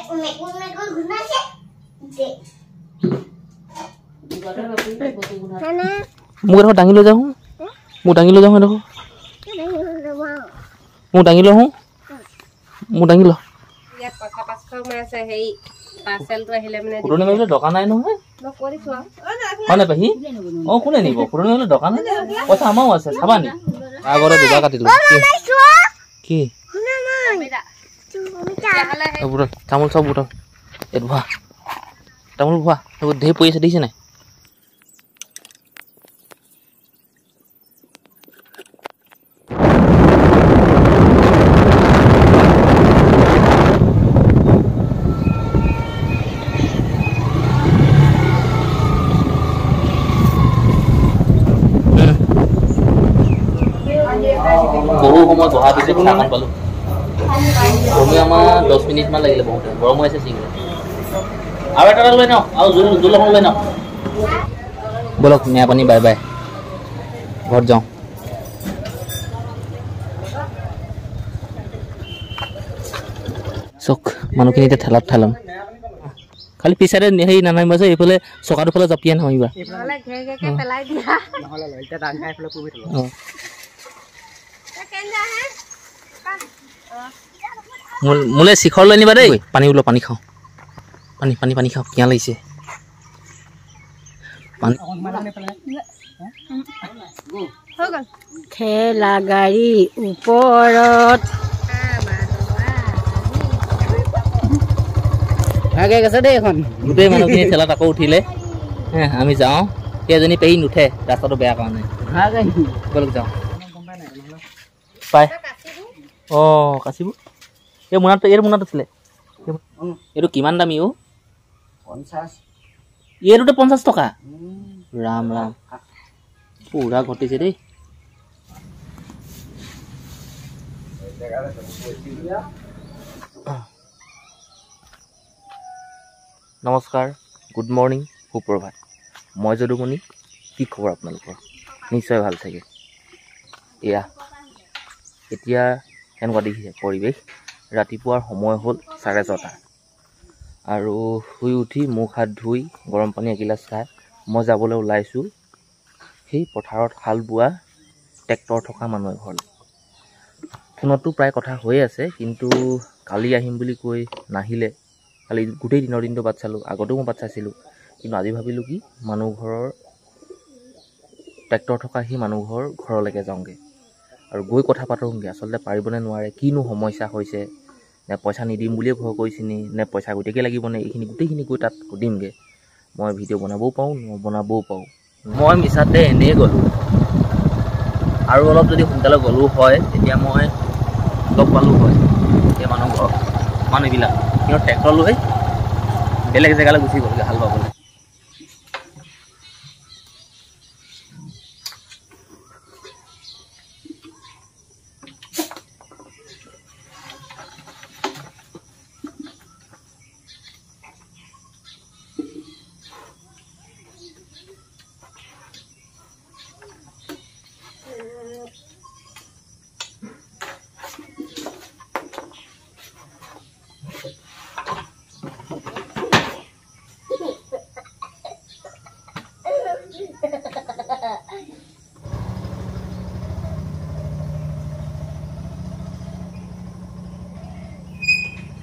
মোক দেখো দাঙি লৈ যাওঁ মোক দাঙি লৈ যাওঁ দেখো মোক দাঙি লৈ আহোঁ মোক দাঙি ল ইয়াত পইচা 500 মান আছে হেই পাৰ্চেলটো আহিলে মানে পুৰণি মাৰিলে দৰকাৰ নাই নহয় মই কৰিছো হয় নে পেহী কোনে নিব পুৰণি মাৰিলে দৰকাৰ নাই পইচা আমাৰো আছে চাবা নি আগতে দুটা কাটিলো কি তামোল চব বুটল এইটো ভা তামোল ভা সেইবোৰ ঢেৰ পৰি আছে দেখিছে নাই বহু সময় বহা পিছত চাহখন পালোঁ কমেও আমাৰ 10 মিনিটমান লাগিলে বহুতে গৰম হৈ আছে চিংৰা আৰু এটা লৈ নাও আৰু জোল এখন লৈ নাও বলক মেয়া পানী বাই বাই ঘৰত যাওঁ চক মানুহখিনি এতিয়া ঠেলাত ঠেলাম খালি পিছাৰে হেৰি নানামিবা যে এইফালে চকাটোৰ ফালে জাপিয়া নামাৰিবা মোলে শিখৰ লৈ নিবা দেই পানী ওলো পানী খাওঁ পানী খাওঁ পিয়াহ লাগিছে ঠেলা গাড়ী ওপৰত আগে গৈছে দেই এখন গোটেই মানুহখিনি ঠেলাত আকৌ উঠিলে আমি যাওঁ কেইজনী পেহী নুঠে ৰাস্তাটো বেয়া কাৰণে বলক যাওঁ পাই অঁ কাচিব এই মোনাত আছিলে এইটো কিমান দামী অ' 50 এইটোতে 50 টকা ৰাম ৰাম পুৰা ঘটিছে দেই নমস্কাৰ গুড মৰ্ণিং সুপ্ৰভাত মই যদুমণি কি খবৰ আপোনালোকৰ নিশ্চয় ভাল চাগে এয়া এতিয়া এনেকুৱা দেখিছে পৰিৱেশ ৰাতিপুৱাৰ সময় হ'ল 6:30 আৰু শুই উঠি মুখ হাত ধুই গৰম পানী এগিলাচ খাই মই যাবলৈ ওলাইছোঁ সেই পথাৰত হাল বোৱা ট্ৰেক্টৰ থকা মানুহ ঘৰলৈ ফোনতো প্ৰায় কথা হৈ আছে কিন্তু কালি আহিম বুলি কৈ নাহিলে কালি গোটেই দিনটো বাট চালোঁ আগতেও মই বাট চাইছিলোঁ কিন্তু আজি ভাবিলোঁ কি মানুহ ঘৰৰ ট্ৰেক্টৰ থকা সেই মানুহ ঘৰলৈকে যাওঁগৈ আৰু গৈ কথা পাতোঁগৈ আচলতে পাৰিবনে নোৱাৰে কিনো সমস্যা হৈছে নে পইচা নিদিম বুলিয়ে ভয় কৰিছে নে পইচা গোটেইকৈ লাগিবনে এইখিনি গোটেইখিনি গৈ তাত সুধিমগৈ মই ভিডিঅ' বনাবও পাৰোঁ নবনাবও পাৰোঁ মই মিছাতে এনেই গ'লোঁ আৰু অলপ যদি সোনকালে গ'লোঁ হয় তেতিয়া মই লগ পালোঁ হয় সেই মানুহবিলাক সিহঁত ট্ৰেক্টৰ লৈ বেলেগ জেগালৈ গুচি গ'লগৈ হাল বাবলৈ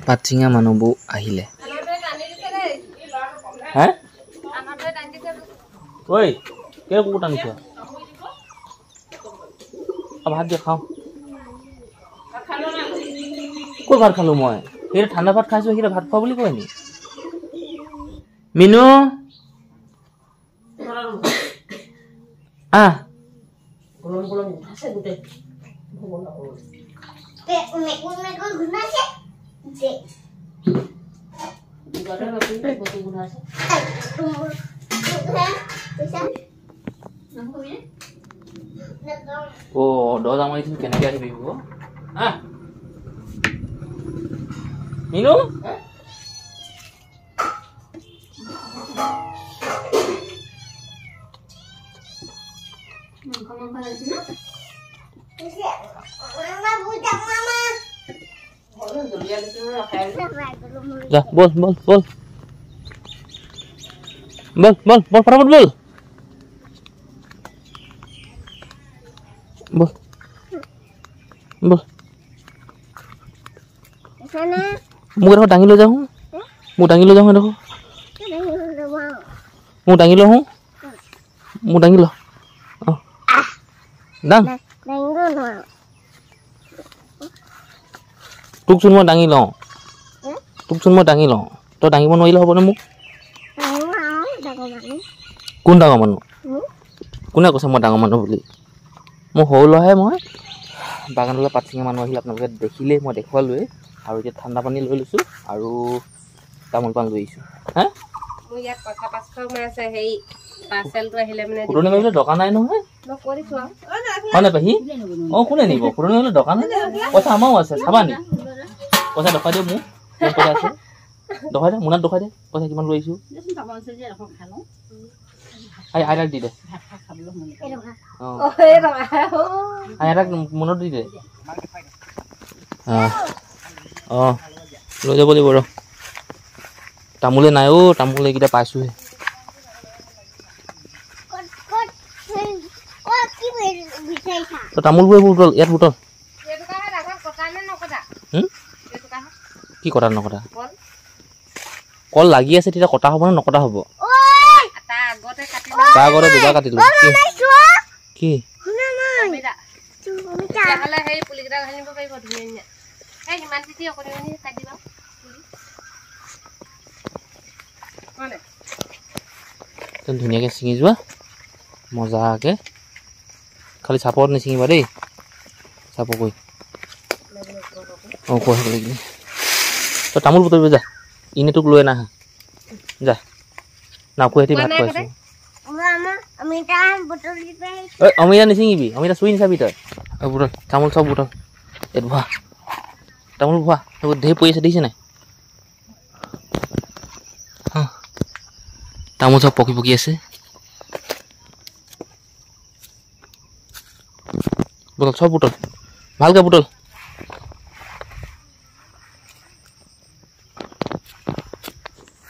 পাচিঙা মানুহবোৰ আহিলে হে ঐ কেই কুকুৰ টানিছ ভাত দিয়া খাওঁ ক'ত ভাত খালোঁ মই সেই ঠাণ্ডা ভাত খাইছোঁ সেইকেইটা ভাত খোৱা বুলি কয় নি মিনু আহ Oh, dua sama itu kena dia ibu. Ah, Minu? যা বল বল বল বল বল বল ফটাফট বল বল বল মোক দেখো দাঙি লৈ যাওঁ মোক দাঙি লৈ যাওঁ দেখো মোক দাঙি লওঁ মোক দাঙি ল অঁ দাং তোকচোন মই দাঙি লওঁ তোকচোন মই দাঙি লওঁ তই দাঙিব নোৱাৰিলে হ'বনে মোক কোন ডাঙৰ মানুহ কোনে কৈছে মই ডাঙৰ মানুহ বুলি মই সৰু ল'ৰাহে মই বাগানলৈ পাত ছিঙা মানুহ আহিলে আপোনালোকে দেখিলেই মই দেখুৱালোৱেই আৰু এতিয়া ঠাণ্ডা পানী লৈ লৈছোঁ আৰু তামোল পাণ লৈ আহিছোঁ হা মোৰ ইয়াত কথা 500 সোমাই আছে সেই পাৰ্চেলটো আহিলে মানে ফুটনি মাৰিবলৈ দৰকাৰ নাই নহয় মই কৰিছোঁ আৰু হয় নাই পেহী অঁ কোনে নিব ফুটনি মাৰিবলৈ দৰকাৰ নাই পইচা আমাৰো আছে চাবা নি পইচা দেখুৱাই দিওঁ মোক পইচা আছে দেখুৱাই দে মোনাত দেখুৱাই দে পইচা কিমান লৈ আহিছোঁ আইতাক দি দে অঁ আইতাক মনত দি দে অঁ লৈ যাব লাগিব ৰ তামোলে নাই অ' তামোল এইকেইটা পাইছোঁহে তামোলবোৰ এইবোৰ বুটল ইয়াত বুটল কি কটা নকটা কল লাগি আছে তেতিয়া কটা হ'ব নে নকটা হ'ব তাৰ আগতে দুটা কাটিলো কি ধুনীয়াকৈ ছিঙি যোৱা মজাকৈ খালি চাপত নিছিঙিবা দেই চাপ কৈ অঁ কৈ হ'ব লাগিলে তই তামোল বুটলিব যা ইনে তোক লৈ নাহা যা নাকুহেঁতি ভাত খুৱাইছোঁ অমিতা নিছিঙিবি অমিতা চুই নিচাবি তই বুটল তামোল চব বুটল এইটো ভুৱা তামোল ভুৱা সেইবোৰ ঢেৰ পৰি আছে দেখিছে নাই তামোল চব পকি পকি আছে বুটল চব বুটল ভালকৈ বুটল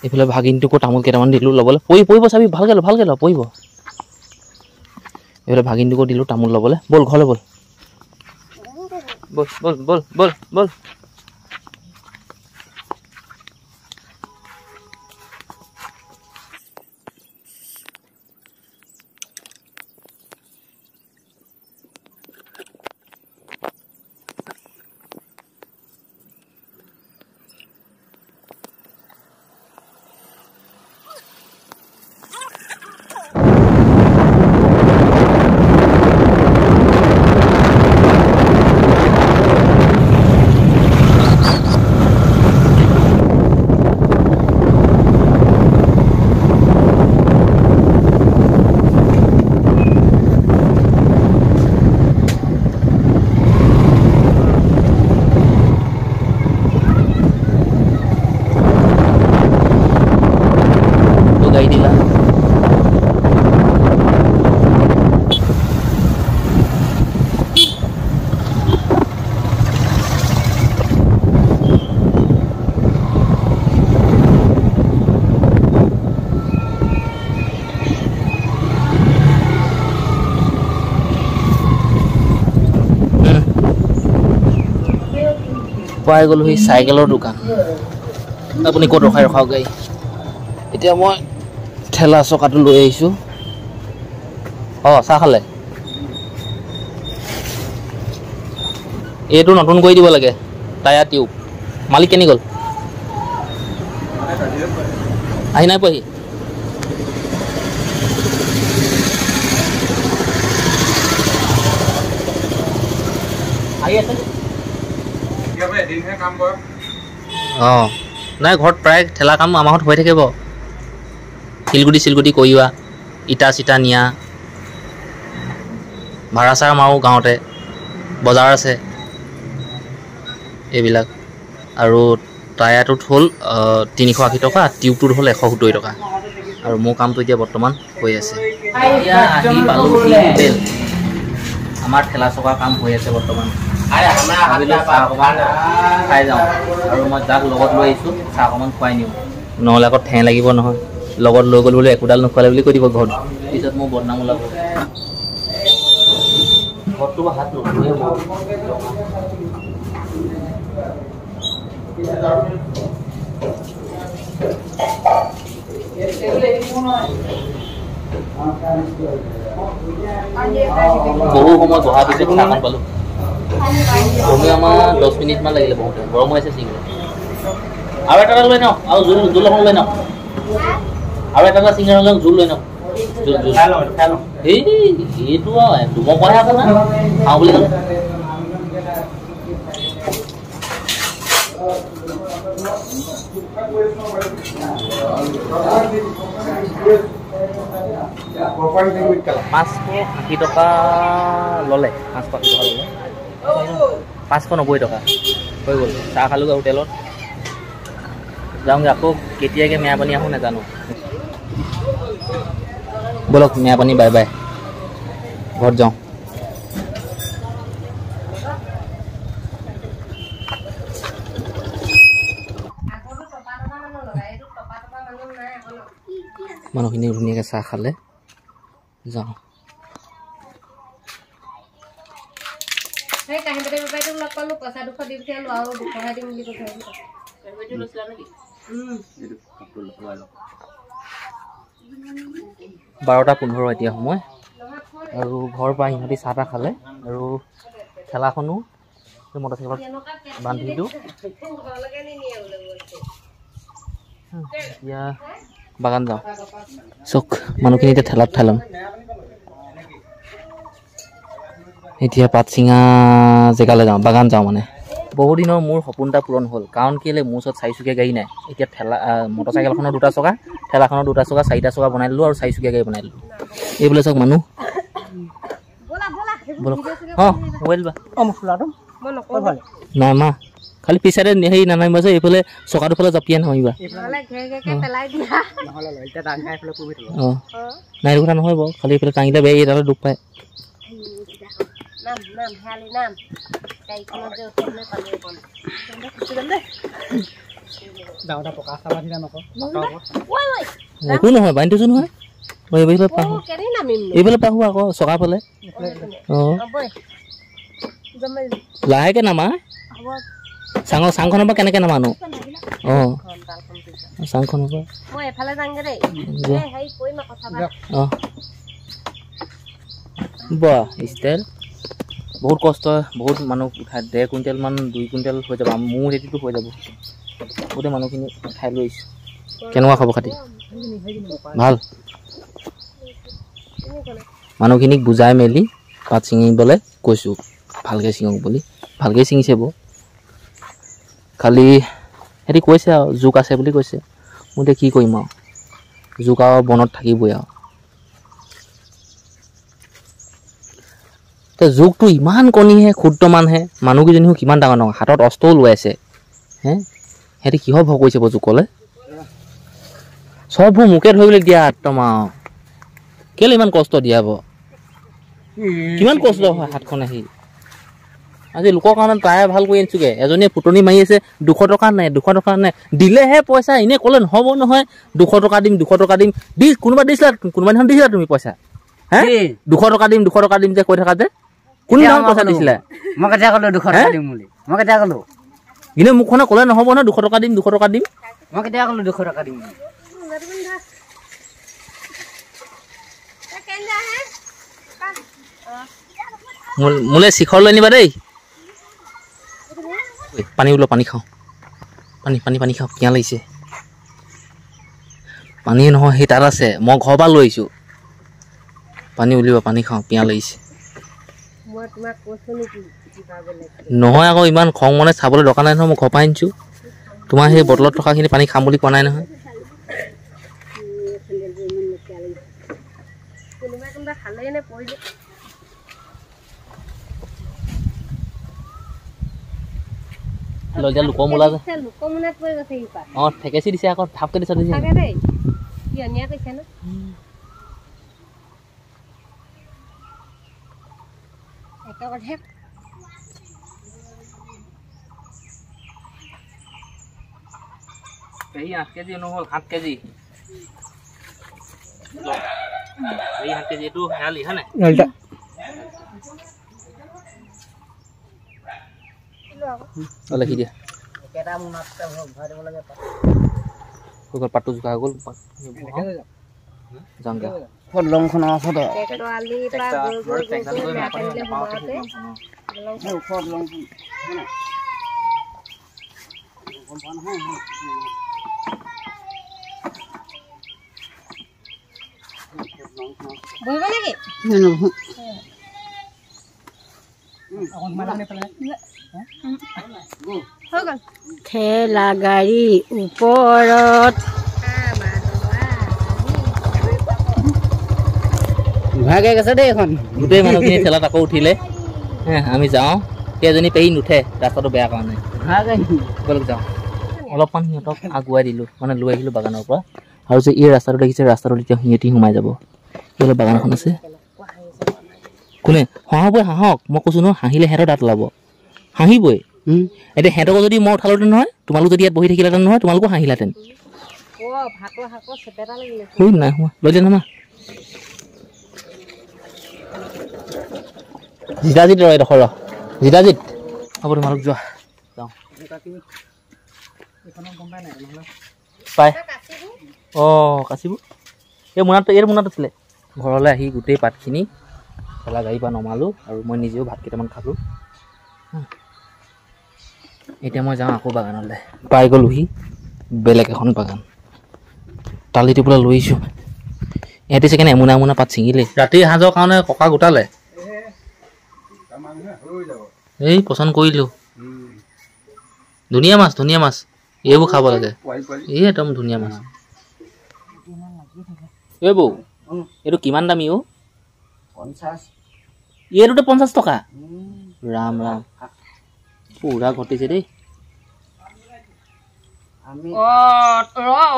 এইফালে ভাগিনটোকো তামোল কেইটামান দিলোঁ ল'বলৈ পৰিব চাবি ভালকৈ ল পৰিব এইফালে ভাগিনটোকো দিলোঁ তামোল ল'বলৈ ব'ল ঘৰলৈ ব'ল ব'ল ব'ল ব'ল ব'ল ব'ল পাই গ'লো সেই চাইকেলৰ দোকান আপুনি ক'ত ৰখাই ৰখাওক গাড়ী এতিয়া মই ঠেলা চকাটো লৈ আহিছোঁ অঁ চাহ খালে এইটো নতুন কৰি দিব লাগে টায়াৰ টিউব মালিক কেনি গ'ল আহি নাই পোৱাহি আহি আছে অঁ নাই ঘৰত প্ৰায় ঠেলা কাম আমাৰ ঘৰত হৈ থাকিব শিলগুটি কৰিবা ইটা চিটা নিয়া ভাড়া চাৰা মাৰোঁ গাঁৱতে বজাৰ আছে এইবিলাক আৰু টায়াৰটোত হ'ল 380 টকা টিউবটোত হ'ল 170 টকা আৰু মোৰ কামটো এতিয়া বৰ্তমান হৈ আছে এতিয়া আহি পালোঁ হোটেল আমাৰ ঠেলা চকা কাম হৈ আছে বৰ্তমান ভাবিলোঁ চাহ অকণমান খাই যাওঁ আৰু মই যাক লগত লৈ আহিছোঁ চাহ অকণমান খুৱাই নিওঁ নহ'লে আকৌ ঠেং লাগিব নহয় লগত লৈ গ'লো বোলে একোডাল নোখোৱালে বুলি কৈ দিব ঘৰত পিছত মোৰ বদনাম ওলাব ঘৰটো হাত নোধোৱে বহু সময় বহাৰ পিছত চাহখন পালোঁ কমেও আমাৰ 10 মিনিটমান লাগিলে বহুতে গৰম হৈ আছে চিঙৰা আৰু এটা লৈ নাও আৰু জোল এখন লৈ নাও আৰু এটা চিঙৰা লৈ জোল লৈ নাও এইটো দুমৰ পৰাহে আছে না খাওঁ বুলি ক'লে $580 ল'লে 580 টকা ল'লে 590 টকা হৈ গ'ল চাহ খালোগৈ হোটেলত যাওঁগৈ আকৌ কেতিয়াকৈ মেৰাপানী আহোঁ নাজানো ব'লক মেৰাপানী বাই বাই ঘৰত যাওঁ মানুহখিনি ধুনীয়াকৈ চাহ খালে যাওঁ কাহিনী বেপাৰীটোক লগ পালোঁ পইচা 200 দি পঠিয়ালোঁ আৰু 200 দিম বুলি কৈছে 12:15 এতিয়া সময় আৰু ঘৰৰ পৰা সিহঁতি চাহ তাহ খালে আৰু ঠেলাখনো মটৰচাইকেলত বান্ধি দিওঁ এতিয়া বাগান যাওঁ চক মানুহখিনি এতিয়া ঠেলাত ঠেলাম এতিয়া পাত চিঙা জেগালৈ যাওঁ বাগান যাওঁ মানে বহু দিনৰ মোৰ সপোন এটা পূৰণ হ'ল কাৰণ কেলৈ মোৰ ওচৰত 4চকীয়া গাড়ী নাই এতিয়া ঠেলা মটৰচাইকেলখনৰ 2টা চকা ঠেলাখনৰ 2টা চকা 4টা চকা বনাই দিলোঁ আৰু 4চকীয়া গাড়ী বনাই দিলোঁ এইবোলে চাওক মানুহ অঁ মোবাইল বা নাই মা খালি পিছাৰে হেৰি নানামিবা যে এইফালে চকাটোৰ ফালে জাপিয়াই নামিবা অঁ নাই কথা নহয় বাৰু খালি এইফালে টাঙিলে বেয়া এইডালে দুখ পায় একো নহয় বান্ধি থৈছো নহয় এইফালে পাহো আকৌ চকা ফালে অঁ লাহেকে নামা চাংখনৰ পৰা কেনেকে নামানো অঁ চাংখনৰ পৰা অঁ বাহ ষ্টাইল বহুত কষ্ট বহুত মানুহ উঠাই 1.5 কুইণ্টেলমান 2 কুইণ্টেল হৈ যাব মোৰ খেতিটো হৈ যাব গোটেই মানুহখিনি উঠাই লৈ আহিছোঁ কেনেকুৱা খবৰ খাতি ভাল মানুহখিনিক বুজাই মেলি পাত ছিঙিবলৈ কৈছোঁ ভালকৈ ছিঙক বুলি ভালকৈ ছিঙিছে বাৰু খালি সিহঁতি কৈছে আৰু জোক আছে বুলি কৈছে মই এতিয়া কি কৰিম আৰু জোক আৰু বনত থাকিবই আৰু জোকটো ইমান কণীহে ক্ষুদ্ৰমানহে মানুহকেইজনীও কিমান ডাঙৰ ডাঙৰ হাতত অস্ত্ৰও লৈ আছে হে সিহঁতি কিহৰ ভয় কৰিছে বাৰু জোকলৈ চববোৰ মোকে ধৰিবলৈ দিয়া একদম আৰু কেলৈ ইমান কষ্ট দিয়াব কিমান কষ্ট হয় হাতখন আহি আজি লোকৰ কাৰণে তাই ভাল কৰি আনিছোগৈ এজনীয়ে ফুটনি মাৰি আছে 200 টকা নাই 200 টকা নাই দিলেহে পইচা এনেই ক'লে নহ'ব নহয় 200 টকা দিম 200 টকা দিম কোনোবা দিছিলা কোনোবা দিনাখন দিছিলা তুমি পইচা হে 200 টকা দিম যে কৈ থাকা যে কোনদিনাখন পইচা দিছিলা মই কেতিয়া ক'লো 200 টকা দিম বুলি মই কেতিয়া ক'লো কিন্তু মুখখনে ক'লে নহ'ব নহয় 200 টকা দিম 200 টকা দিম মই কেতিয়া ক'লো 200 টকা দিম মোলৈ শিখৰ লৈ নিবা দেই পানী ওলো পানী খাওঁ পানী খাওঁ পিয়াহ লাগিছে পানী নহয় সেই তাত আছে মই ঘৰৰ পৰা লৈ আহিছোঁ পানী উলিয়াব পানী খাওঁ পিয়াহ লাগিছে নহয় আকৌ ইমান খং মানে চাবলৈ দৰকাৰ নাই নহয় মই ঘৰৰ পৰা আনিছোঁ তোমাৰ সেই বটলত থকাখিনি পানী খাম বুলি কোৱা নাই নহয় এতিয়া লোকৰ মোলা যে অঁ ঠেকেচি দিছে আকৌ ধাপকৈ দিছে পেহী 8 কেজি নহ'ল 7 কেজি পেহী 7 কেজি এইটো হেৰালি হয়নে লিখি দিয়া কেটা মুনাত ভৰাই দিব লাগে পাতটো জোকা গ'ল যাম দিয়া লংখন আছে তো ট্ৰেক্টৰ আলি পৰা গৈ গৈ আনিলে সোমাওঁতে ওপৰত লংখন বহিব নেকি হৈ গ'ল ঠেলা গাড়ী ওপৰত ভাগে গৈছে দেই এখন গোটেই মানুহখিনি ঠেলাত আকৌ উঠিলে আমি যাওঁ কেইজনী পেহী নুঠে ৰাস্তাটো বেয়া কাৰণে ভাগে সকলোক যাওঁ অলপমান সিহঁতক আগুৱাই দিলোঁ মানে লৈ আহিলোঁ বাগানৰ পৰা আৰু যে এই ৰাস্তাটো দেখিছে ৰাস্তাটো এতিয়া সিহঁতি সোমাই যাব এইফালে বাগান এখন আছে কোনে হাঁহবই হাঁহক মই কৈছোঁ নহয় হাঁহিলে সিহঁতৰ দাঁত ওলাব হাঁহিবই এতিয়া সিহঁতকো যদি মই উঠালোহেঁতেন নহয় তোমালোক যদি ইয়াত বহি থাকিলেহেঁতেন নহয় তোমালোকো হাঁহিলাহেঁতেন ভাতৰ শাকৰ চেপেটা লাগিলে নাই সোমা লৈ দিয়া নামা জিতাজিত ৰ এডোখৰ ৰ জিতাজিত হ'ব তোমালোক যোৱা যাওঁ পাই অঁ কাচিব এই মোনাত আছিলে ঘৰলৈ আহি গোটেই পাতখিনি ঠেলা গাড়ীৰ পৰা নমালোঁ আৰু মই নিজেও ভাত কেইটামান খালোঁ এতিয়া মই যাওঁ আকৌ বাগানলৈ পাই গ'লোহি বেলেগ এখন বাগান টালি টিপলৈ লৈ আহিছোঁ ইহঁতে চাগে এমোনা পাত ছিঙিলে ৰাতিৰ সাঁজৰ কাৰণে ককা গোটালে এই পচন্দ কৰিলোঁ ধুনীয়া মাছ এইবোৰ খাব লাগে এই একদম ধুনীয়া মাছ এই বৌ এইটো কিমান দামী অ' 50 এইটোতে 50 টকা ৰাম পুৰা ঘটিছে দেই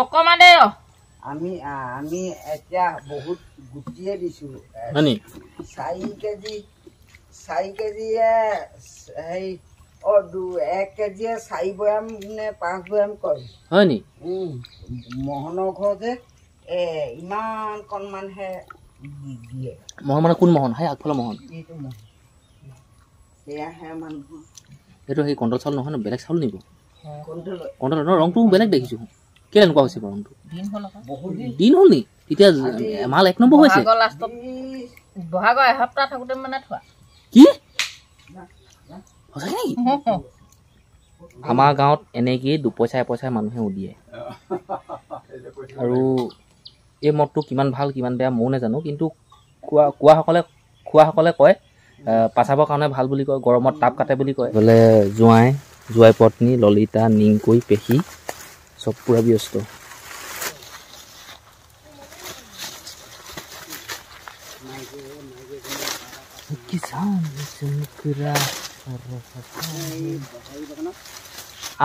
অকণমান দেই আমি এতিয়া বহুত গুটিয়ে দিছোঁ হয়নি 4 কেজিয়ে হেৰি 1 কেজিয়ে 4 বয়াম নে 5 বয়াম কৰে হয়নি মোহনৰ ঘৰ যে ইমান কণমানহে দিয়ে মোহন মানে কোন মোহন সেই আগফালৰ মোহন এইটো মোহন সেয়াহে মানুহ এইটো সেই কণ্ট্ৰল চাউল নহয় ন বেলেগ চাউল নিব কণ্ট্ৰল ৰংটো বেলেগ দেখিছোঁ কেলৈ এনেকুৱা হৈছে ৰংটো দিন হ'ল নি তেতিয়া মাল 1 নম্বৰ হৈছে বহাগৰ এসপ্তাহ থাকোঁতে মানে থোৱা কি সঁচাকৈ নেকি আমাৰ গাঁৱত এনেকৈয়ে 2 পইচা 1 পইচা মানুহে উলিয়ায় আৰু এই মদটো কিমান ভাল কিমান বেয়া ময়ো নাজানো কিন্তু খোৱাসকলে কয় পাচাবৰ কাৰণে ভাল বুলি কয় গৰমত তাপ কাটে বুলি কয় বোলে জোৱাই পত্নী ললিতা নিংকৈ পেহী চব পূৰা ব্যস্ত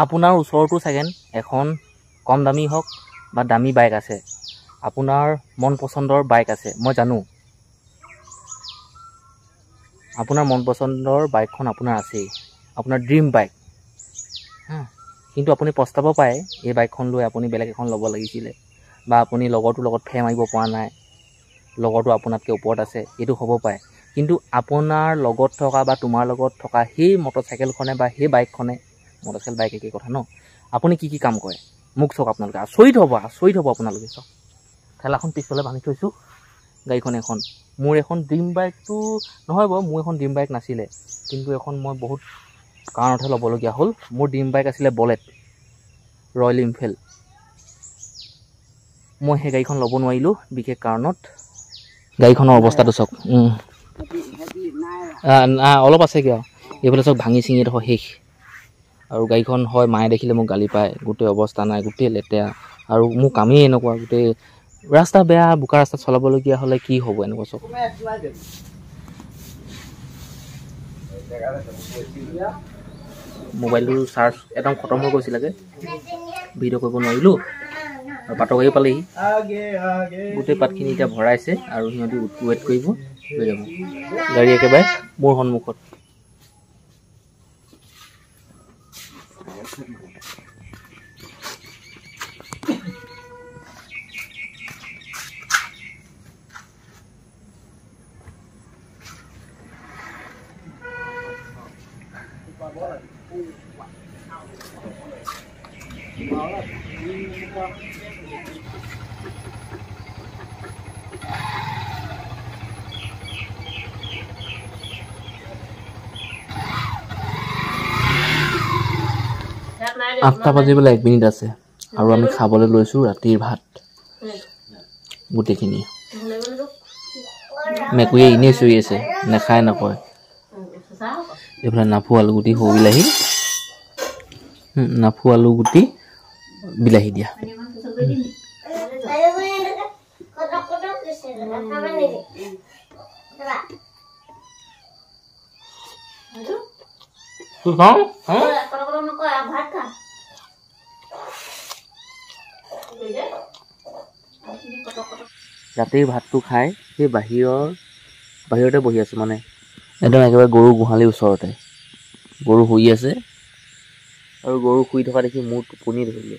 আপোনাৰ ওচৰতো চাগে এখন কম দামী হওক বা দামী বাইক আছে আপোনাৰ মন পচন্দৰ বাইক আছে মই জানো আপোনাৰ মন পচন্দৰ বাইকখন আপোনাৰ আছেই আপোনাৰ ড্ৰিম বাইক কিন্তু আপুনি পস্তাব পাৰে এই বাইকখন লৈ আপুনি বেলেগ এখন ল'ব লাগিছিলে বা আপুনি লগৰটোৰ লগত ফেৰ মাৰিব পৰা নাই লগৰটো আপোনাতকৈ ওপৰত আছে এইটো হ'ব পাৰে কিন্তু আপোনাৰ লগত থকা বা তোমাৰ লগত থকা সেই মটৰচাইকেলখনে বা সেই বাইকখনে মটৰচাইকেল বাইক একেই কথা ন আপুনি কি কাম কৰে মোক চাওক আপোনালোকে আচৰিত হ'ব আপোনালোকে চাওক ঠেলাখন পিছফালে বান্ধি থৈছোঁ গাড়ীখন এখন মোৰ এখন ড্ৰিম বাইকটো নহয় বাৰু মোৰ এখন ড্ৰিম বাইক নাছিলে কিন্তু এখন মই বহুত কাৰণতহে ল'বলগীয়া হ'ল মোৰ ড্ৰিম বাইক আছিলে বলেট ৰয়েল এনফিল্ড মই সেই গাড়ীখন ল'ব নোৱাৰিলোঁ বিশেষ কাৰণত গাড়ীখনৰ অৱস্থাটো চাওক অলপ আছেগৈ আৰু এইফালে চাওক ভাঙি চিঙি এডোখৰ শেষ আৰু গাড়ীখন হয় মায়ে দেখিলে মোক গালি পায় গোটেই অৱস্থা নাই গোটেই লেতেৰা আৰু মোৰ কামেই এনেকুৱা গোটেই ৰাস্তা বেয়া বোকা ৰাস্তাত চলাবলগীয়া হ'লে কি হ'ব এনেকুৱা চব মোবাইলটো চাৰ্জ একদম খতম হৈ গৈছিলেগৈ ভিডিঅ' কৰিব নোৱাৰিলোঁ আৰু পাতৰ গাড়ী পালেহি গোটেই পাতখিনি এতিয়া ভৰাইছে আৰু সিহঁতি ৱেইট কৰিব লৈ যাব গাড়ী একেবাৰে মোৰ সন্মুখত 8টা বাজিবলৈ 1 মিনিট আছে আৰু আমি খাবলৈ লৈছোঁ ৰাতিৰ ভাত গোটেইখিনি মেকুৰীয়ে এনেই চিঞৰি আছে নাখায় নকয় এইফালে নাফু আলুগুটি সৰু বিলাহী নাফু আলুগুটি বিলাহী দিয়া ৰাতিৰ ভাতটো খাই সেই বাহিৰতে বহি আছোঁ মানে একদম একেবাৰে গৰু গোহালিৰ ওচৰতে গৰু শুই আছে আৰু গৰু শুই থকা দেখি মোৰ টোপনি ধৰিলে